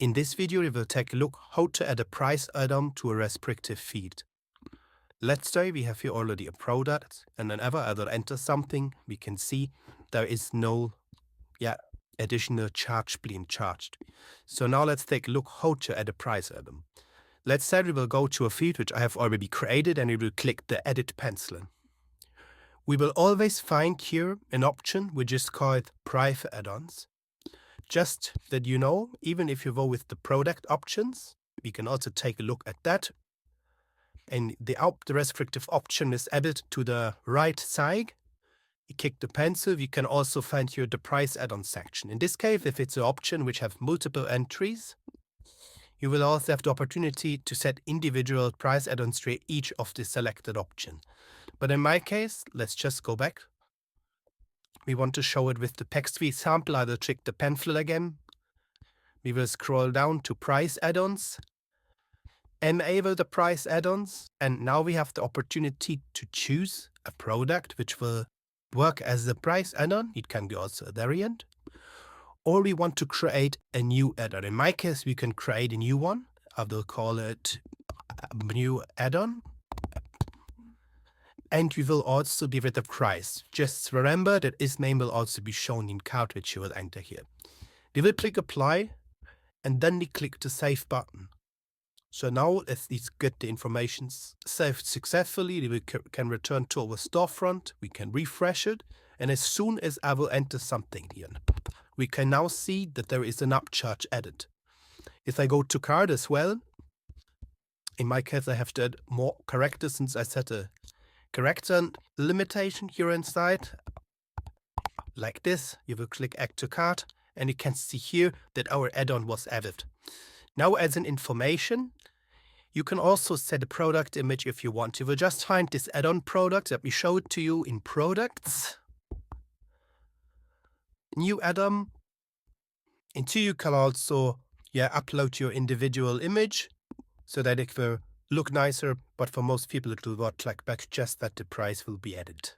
In this video, we will take a look how to add a price add-on to a restrictive field. Let's say we have here already a product, and whenever I will enter something, we can see there is no additional charge being charged. So now let's take a look how to add a price add-on. Let's say we will go to a field which I have already created, and we will click the Edit pencil. We will always find here an option which is called Price Add-ons. Just that you know, even if you go with the product options, we can also take a look at that. And the restrictive option is added to the right side. You click the pencil, you can also find here the price add-on section. In this case, if it's an option which have multiple entries, you will also have the opportunity to set individual price add-ons to each of the selected option. But in my case, let's just go back. We want to show it with the Textfield sample. I will click the pencil again. We will scroll down to price add-ons, enable the price add-ons, and now we have the opportunity to choose a product which will work as a price add-on. It can be also a variant, or we want to create a new add-on. In my case, we can create a new one. I will call it a new add-on. And we will also be with the price. Just remember that this name will also be shown in card which you will enter here. We will click apply, and then we click the save button. So now as we get the information saved successfully, we can return to our storefront, we can refresh it, and as soon as I will enter something here, we can now see that there is an upcharge added. If I go to card as well, in my case I have to add more characters since I set a character limitation here inside. Like this, you will click add to cart, and you can see here that our add-on was added. Now as an information, you can also set a product image if you want. You will just find this add-on product that we showed to you in products. New add-on. And here you can also upload your individual image so that it will look nicer, but for most people it will not like back, just that the price will be added.